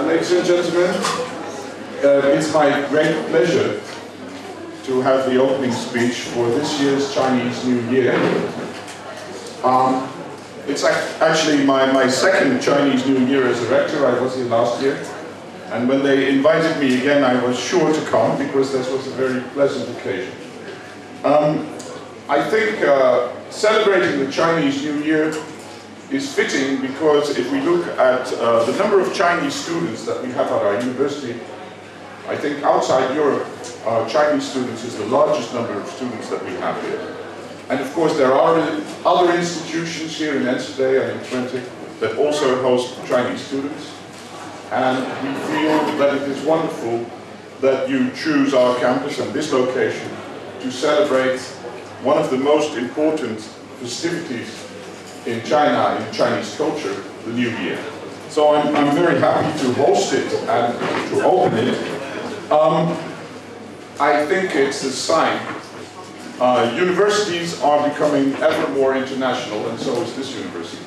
Ladies and gentlemen, it's my great pleasure to have the opening speech for this year's Chinese New Year. It's actually my second Chinese New Year as a rector. I was here last year, and when they invited me again, I was sure to come because this was a very pleasant occasion. I think celebrating the Chinese New Year is fitting because if we look at the number of Chinese students that we have at our university, I think outside Europe, Chinese students is the largest number of students that we have here. And of course there are other institutions here in Enschede and in Twente that also host Chinese students. And we feel that it is wonderful that you choose our campus and this location to celebrate one of the most important festivities in China, in Chinese culture, the New Year. So I'm very happy to host it and to open it. I think it's a sign. Universities are becoming ever more international, and so is this university.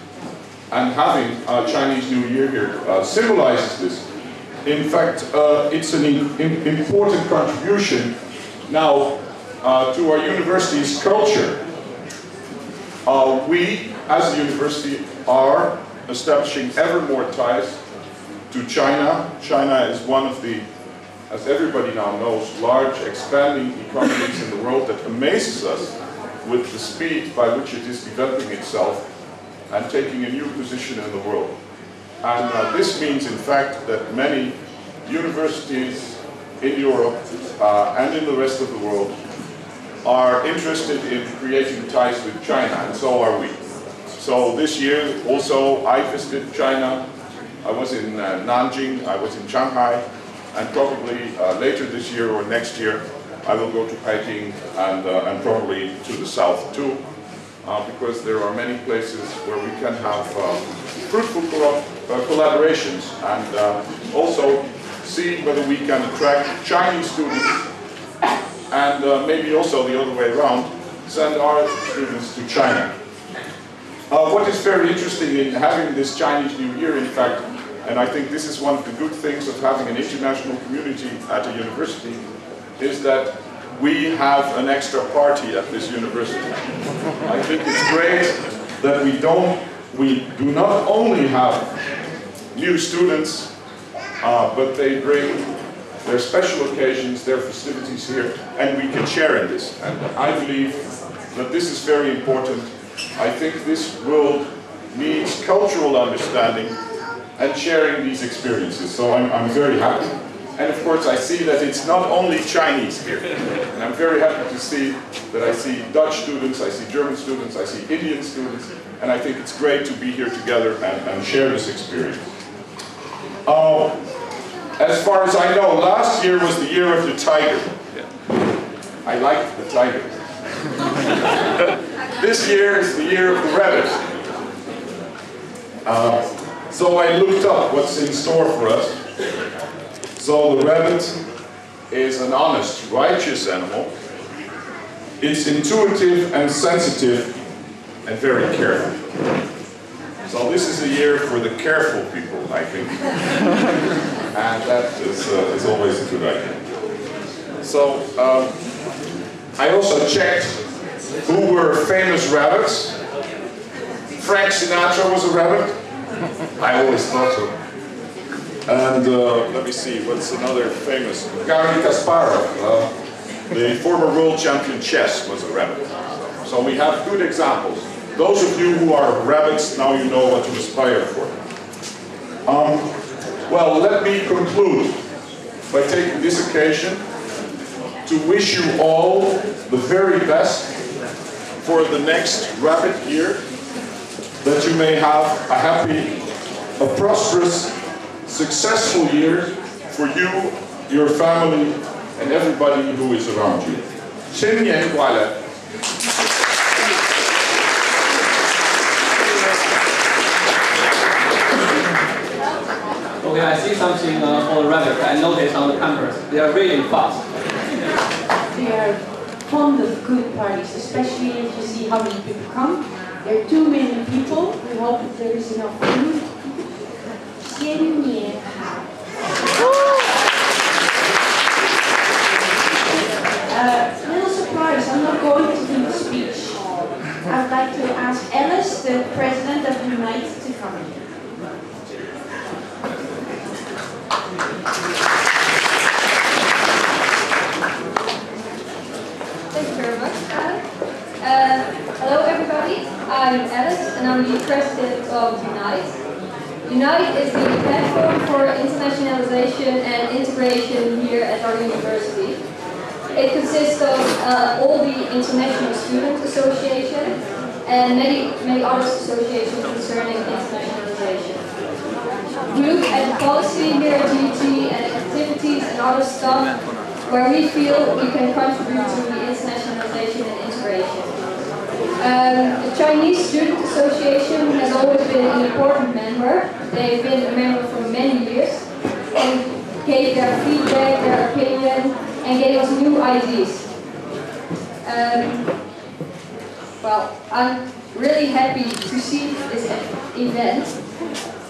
And having a Chinese New Year here symbolizes this. In fact, it's an important contribution now to our university's culture. We, as a university, are establishing ever more ties to China. China is one of the, as everybody now knows, large expanding economies in the world that amazes us with the speed by which it is developing itself and taking a new position in the world. And this means, in fact, that many universities in Europe and in the rest of the world are interested in creating ties with China, and so are we. So this year also I visited China. I was in Nanjing, I was in Shanghai, and probably later this year or next year I will go to Peking and probably to the south too, because there are many places where we can have fruitful collaborations and also see whether we can attract Chinese students and maybe also the other way around, send our students to China. What is very interesting in having this Chinese New Year, in fact, and I think this is one of the good things of having an international community at a university, is that we have an extra party at this university. I think it's great that we do not only have new students, but they bring their special occasions, their festivities here, and we can share in this. And I believe that this is very important. I think this world needs cultural understanding and sharing these experiences. So I'm very happy. And of course I see that it's not only Chinese here. And I'm very happy to see that I see Dutch students, I see German students, I see Indian students, and I think it's great to be here together and share this experience. As far as I know, last year was the year of the tiger. I liked the tiger. This year is the year of the rabbit. So I looked up what's in store for us. So the rabbit is an honest, righteous animal. It's intuitive and sensitive and very careful. So this is a year for the careful people, I think. And that is always a good idea. So I also checked who were famous rabbits. Frank Sinatra was a rabbit. I always thought so. And let me see, what's another famous? Garry Kasparov, the former world champion chess, was a rabbit. So we have good examples. Those of you who are rabbits, now you know what to aspire for. Well, let me conclude by taking this occasion to wish you all the very best for the next rabbit year, that you may have a happy, a prosperous, successful year for you, your family, and everybody who is around you. 新年快乐! Okay, I see something for the rabbit. I noticed on the campus. They are really fast. They are fond of good parties, especially if you see how many people come. There are too many people. We hope that there is enough food. 新年好! request the president of Unite to come. Thank you very much, Alice. Hello everybody, I'm Alice and I'm the president of Unite. Unite is the platform for internationalization and integration here at our university. It consists of all the International Student Association and many other associations concerning internationalization. We look at policy here at UT and activities and other stuff where we feel we can contribute to the internationalization and integration. The Chinese Student Association has always been an important member. They've been a member for many years and gave their feedback, their opinion, and gave us new ideas. Well, I'm really happy to see this event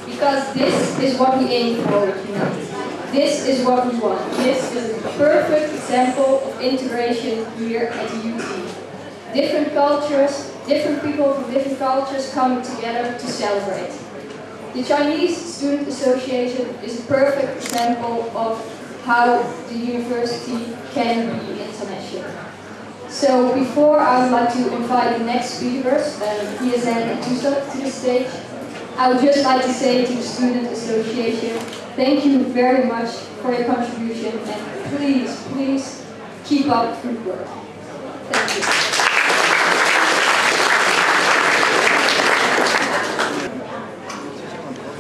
because this is what we aim for with Unite. This is what we want. This is a perfect example of integration here at the UT. Different cultures, different people from different cultures coming together to celebrate. The Chinese Student Association is a perfect example of how the university can be international. So before I would like to invite the next speakers, PSN and TUSA, to the stage, I would just like to say to the Student Association, thank you very much for your contribution and please, please keep up the good work. Thank you.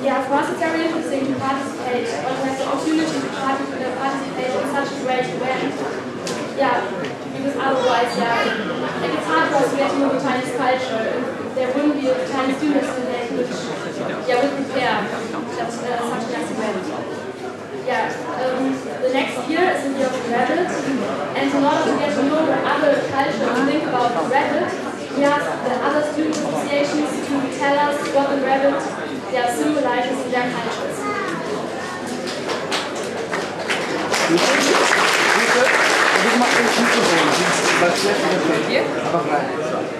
Yeah, for us it's very interesting to participate, or to have the opportunity to participate in such a great event. Yeah, because otherwise, like it's hard for us to get to know the Chinese culture. If there wouldn't be Chinese students, then they would prepare such a nice event. Yeah, the next year is the year of the rabbit, and in order to get to know other cultures and think about the rabbit, we asked the other student associations to tell us what the rabbit symbolizes in their cultures.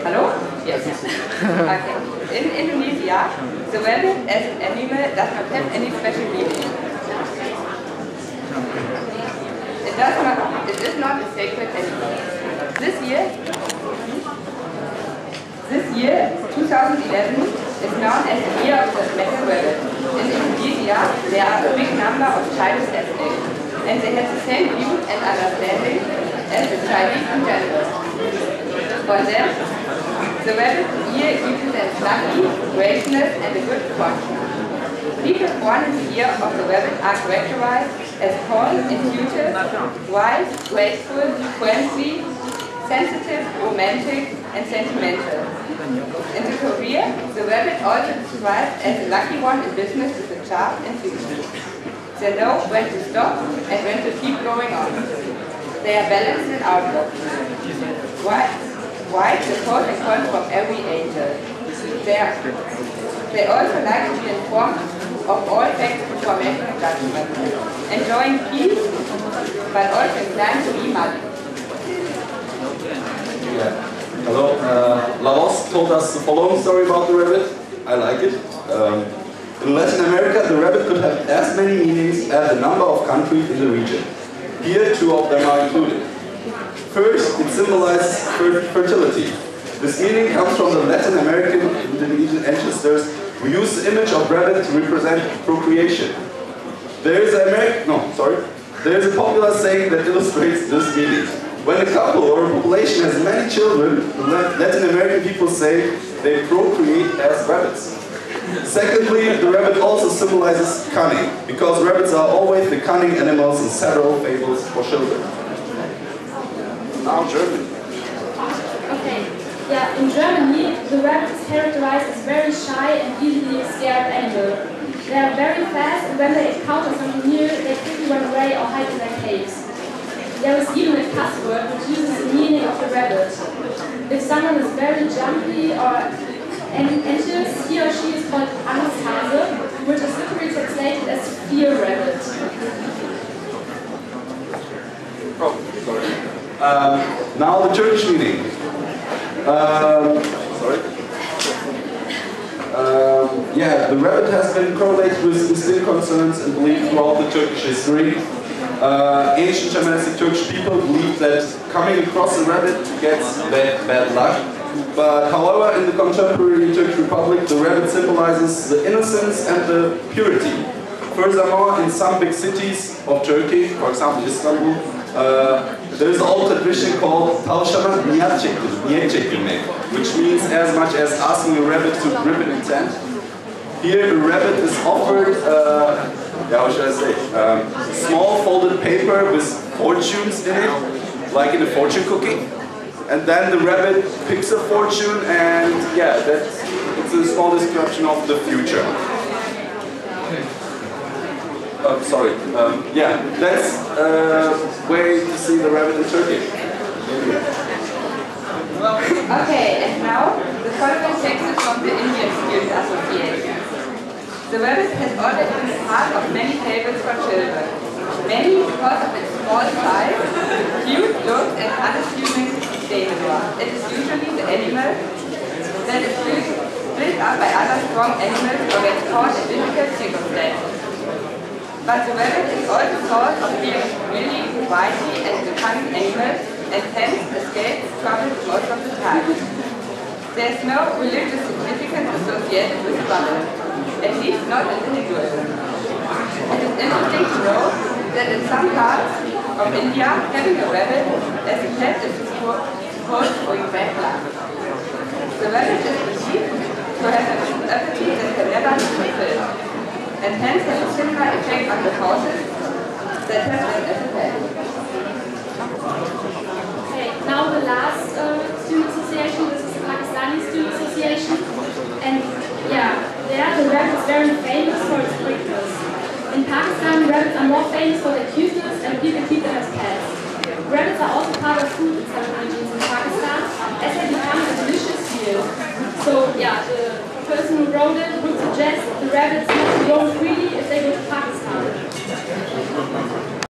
Hello? Yes. Okay. In Indonesia, the rabbit as an animal does not have any special meaning. It is not a sacred animal. This year, 2011, is known as the year of the metal rabbit. In Indonesia, there are a big number of Chinese ethnics, and they have the same view and understanding as the Chinese in general. For them, the rabbit year represents lucky, greatness, and a good fortune. People born in the year of the rabbit are characterized as tall, intuitive, wise, graceful, friendly, sensitive, romantic, and sentimental. In the career, the rabbit also described as a lucky one in business with a sharp intuition. They know when to stop and when to keep going on. They are balanced in outlook. Why the pros and cons from every angel. They also like to be informed of all facts before making a judgment, enjoying peace, but also inclined to be muddy. Yeah. Hello, Lavos told us the following story about the rabbit. I like it. In Latin America, the rabbit could have as many meanings as the number of countries in the region. Here, 2 of them are included. First, it symbolizes fertility. This meaning comes from the Latin American Indonesian ancestors who used the image of rabbit to represent procreation. There is a popular saying that illustrates this meaning. When a couple or a population has many children, Latin American people say they procreate as rabbits. Secondly, the rabbit also symbolizes cunning, because rabbits are always the cunning animals in several fables for children. Now Germany. Okay, yeah, in Germany, the rabbit is characterized as very shy and easily scared animal. They are very fast, and when they encounter something new, they quickly run away or hide in their caves. There is even a cuss word which uses the meaning of the rabbit. If someone is very jumpy or anxious, he or she is called Angsthase, which is literally translated as fear rabbit. Oh, sorry. Now the Turkish meaning. Yeah, the rabbit has been correlated with distinct concerns and believed throughout the Turkish history. Ancient Germanic Turkish people believed that coming across a rabbit gets bad luck. But however, in the contemporary Turkish Republic, the rabbit symbolizes the innocence and the purity. Furthermore, in some big cities of Turkey, for example Istanbul, there is an old tradition called tavşana niyet çektirmek, which means as much as asking a rabbit to grip an intent. Here, a rabbit is offered, how should I say, small folded paper with fortunes in it, like in a fortune cookie. And then the rabbit picks a fortune, and yeah, it's a small description of the future. Sorry. Yeah, that's a way to see the rabbit in Turkey. Okay, and now the following text is from the Indian Student Association. The rabbit has always been a part of many fables for children. Many because of its small size, cute looks, and unassuming behavior. It is usually the animal that is split up by other strong animals or gets caught in difficult circumstances. But the rabbit is also thought of being really wily and a cunning animal, and hence escapes trouble most of the time. There is no religious significance associated with the rabbit, at least not in the Hinduism. It is interesting to know that in some parts of India, having a rabbit as a pet is supposed to bring bad luck. The rabbit is believed to have an ability that can never be fulfilled, and hence has a similar effect on the houses that have them as a pet. Okay, now the last student association, this is the Pakistani Student Association, and yeah, there the rabbit is very famous for its quickness. In Pakistan, rabbits are more famous for their cuteness and people keep them as pets. Rabbits are also part of food celebrations in Pakistan as they become a delicious meal. So yeah, the person who wrote it would suggest the rabbits must roam freely